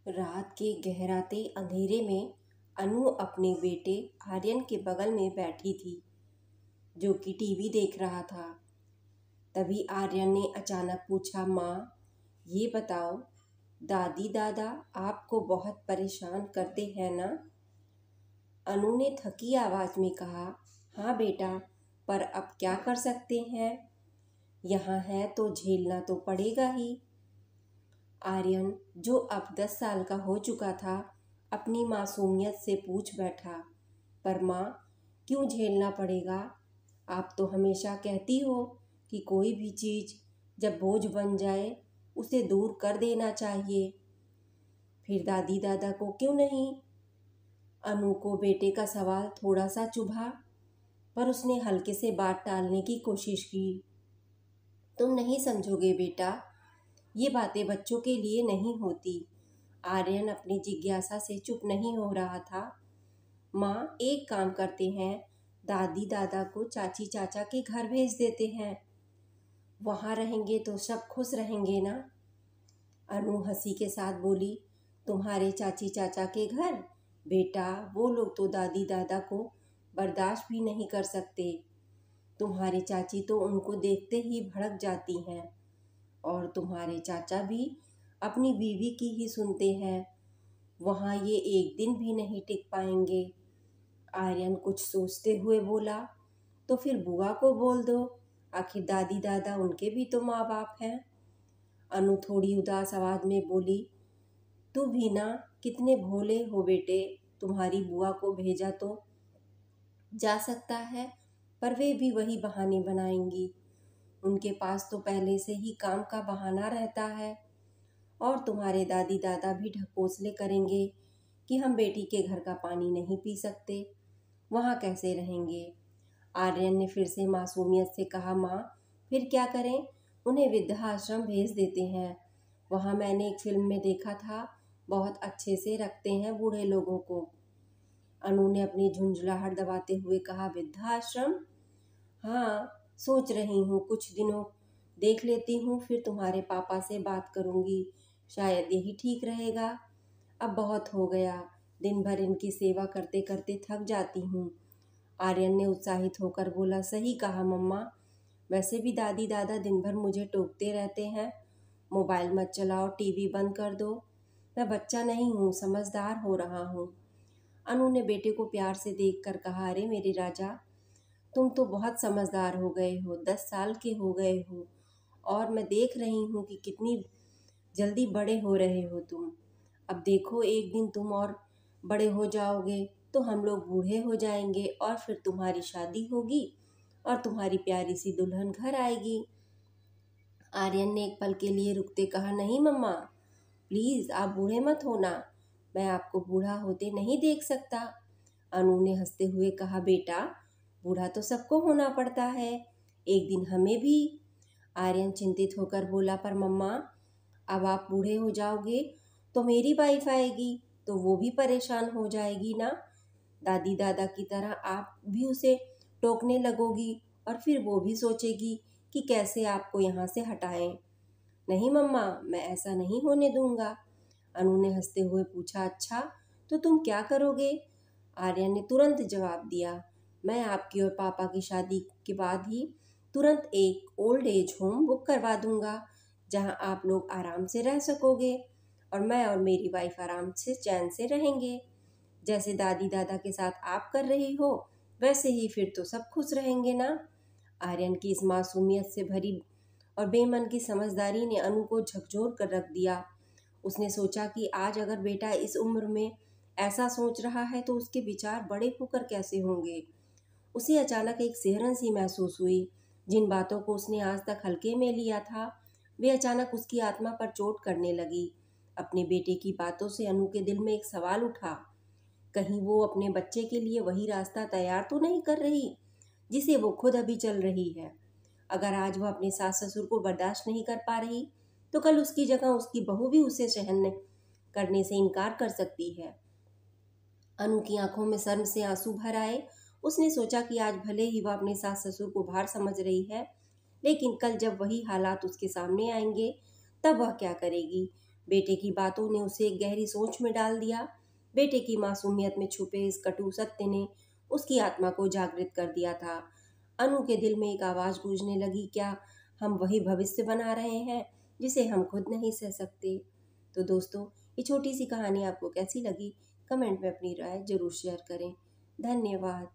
रात के गहराते अंधेरे में अनु अपने बेटे आर्यन के बगल में बैठी थी, जो कि टीवी देख रहा था। तभी आर्यन ने अचानक पूछा, माँ, ये बताओ, दादी दादा आपको बहुत परेशान करते हैं ना? अनु ने थकी आवाज़ में कहा, हाँ बेटा, पर अब क्या कर सकते हैं, यहाँ है तो झेलना तो पड़ेगा ही। आर्यन, जो अब 10 साल का हो चुका था, अपनी मासूमियत से पूछ बैठा, पर माँ, क्यों झेलना पड़ेगा? आप तो हमेशा कहती हो कि कोई भी चीज़ जब बोझ बन जाए उसे दूर कर देना चाहिए। फिर दादी दादा को क्यों नहीं? अनु को बेटे का सवाल थोड़ा सा चुभा, पर उसने हल्के से बात टालने की कोशिश की। तुम नहीं समझोगे बेटा, ये बातें बच्चों के लिए नहीं होती। आर्यन अपनी जिज्ञासा से चुप नहीं हो रहा था। माँ, एक काम करते हैं, दादी दादा को चाची चाचा के घर भेज देते हैं, वहाँ रहेंगे तो सब खुश रहेंगे ना? अनु हंसी के साथ बोली, तुम्हारे चाची चाचा के घर? बेटा, वो लोग तो दादी दादा को बर्दाश्त भी नहीं कर सकते। तुम्हारी चाची तो उनको देखते ही भड़क जाती हैं, और तुम्हारे चाचा भी अपनी बीवी की ही सुनते हैं। वहाँ ये एक दिन भी नहीं टिक पाएंगे। आर्यन कुछ सोचते हुए बोला, तो फिर बुआ को बोल दो, आखिर दादी दादा उनके भी तो माँ बाप हैं। अनु थोड़ी उदास आवाज़ में बोली, तू भी ना कितने भोले हो बेटे, तुम्हारी बुआ को भेजा तो जा सकता है, पर वे भी वही बहाने बनाएंगी। उनके पास तो पहले से ही काम का बहाना रहता है। और तुम्हारे दादी दादा भी ढकोसले करेंगे कि हम बेटी के घर का पानी नहीं पी सकते, वहाँ कैसे रहेंगे? आर्यन ने फिर से मासूमियत से कहा, माँ, फिर क्या करें? उन्हें वृद्धाश्रम भेज देते हैं। वहाँ मैंने एक फिल्म में देखा था, बहुत अच्छे से रखते हैं बूढ़े लोगों को। अनु ने अपनी झुंझलाहट दबाते हुए कहा, वृद्धाश्रम? हाँ, सोच रही हूँ कुछ दिनों देख लेती हूँ, फिर तुम्हारे पापा से बात करूँगी, शायद यही ठीक रहेगा। अब बहुत हो गया, दिन भर इनकी सेवा करते करते थक जाती हूँ। आर्यन ने उत्साहित होकर बोला, सही कहा मम्मा, वैसे भी दादी दादा दिन भर मुझे टोकते रहते हैं, मोबाइल मत चलाओ, टीवी बंद कर दो। मैं बच्चा नहीं हूँ, समझदार हो रहा हूँ। अनु ने बेटे को प्यार से देखकर कहा, अरे मेरे राजा, तुम तो बहुत समझदार हो गए हो, 10 साल के हो गए हो, और मैं देख रही हूँ कि कितनी जल्दी बड़े हो रहे हो तुम। अब देखो, एक दिन तुम और बड़े हो जाओगे तो हम लोग बूढ़े हो जाएंगे, और फिर तुम्हारी शादी होगी और तुम्हारी प्यारी सी दुल्हन घर आएगी। आर्यन ने एक पल के लिए रुकते कहा, नहीं मम्मा, प्लीज़ आप बूढ़े मत होना, मैं आपको बूढ़ा होते नहीं देख सकता। अनु ने हंसते हुए कहा, बेटा, बूढ़ा तो सबको होना पड़ता है, एक दिन हमें भी। आर्यन चिंतित होकर बोला, पर मम्मा, अब आप बूढ़े हो जाओगे तो मेरी वाइफ आएगी, तो वो भी परेशान हो जाएगी ना? दादी दादा की तरह आप भी उसे टोकने लगोगी, और फिर वो भी सोचेगी कि कैसे आपको यहाँ से हटाएं। नहीं मम्मा, मैं ऐसा नहीं होने दूंगा। अनु ने हंसते हुए पूछा, अच्छा, तो तुम क्या करोगे? आर्यन ने तुरंत जवाब दिया, मैं आपकी और पापा की शादी के बाद ही तुरंत एक ओल्ड एज होम बुक करवा दूंगा, जहां आप लोग आराम से रह सकोगे, और मैं और मेरी वाइफ आराम से चैन से रहेंगे। जैसे दादी दादा के साथ आप कर रही हो, वैसे ही फिर तो सब खुश रहेंगे ना? आर्यन की इस मासूमियत से भरी और बेमन की समझदारी ने अनु को झकझोर कर रख दिया। उसने सोचा कि आज अगर बेटा इस उम्र में ऐसा सोच रहा है तो उसके विचार बड़े होकर कैसे होंगे। उसे अचानक एक सिहरन सी महसूस हुई। जिन बातों को उसने आज तक हल्के में लिया था, वे अचानक उसकी आत्मा पर चोट करने लगी। अपने बेटे की बातों से अनु के दिल में एक सवाल उठा, कहीं वो अपने बच्चे के लिए वही रास्ता तैयार तो नहीं कर रही जिसे वो खुद अभी चल रही है। अगर आज वह अपने सास ससुर को बर्दाश्त नहीं कर पा रही, तो कल उसकी जगह उसकी बहू भी उसे सहन करने से इनकार कर सकती है। अनु की आंखों में शर्म से आंसू भर आए। उसने सोचा कि आज भले ही वह अपने सास ससुर को भार समझ रही है, लेकिन कल जब वही हालात उसके सामने आएंगे, तब वह क्या करेगी? बेटे की बातों ने उसे एक गहरी सोच में डाल दिया। बेटे की मासूमियत में छुपे इस कटु सत्य ने उसकी आत्मा को जागृत कर दिया था। अनु के दिल में एक आवाज़ गूंजने लगी, क्या हम वही भविष्य बना रहे हैं जिसे हम खुद नहीं सह सकते? तो दोस्तों, ये छोटी सी कहानी आपको कैसी लगी? कमेंट में अपनी राय जरूर शेयर करें। धन्यवाद।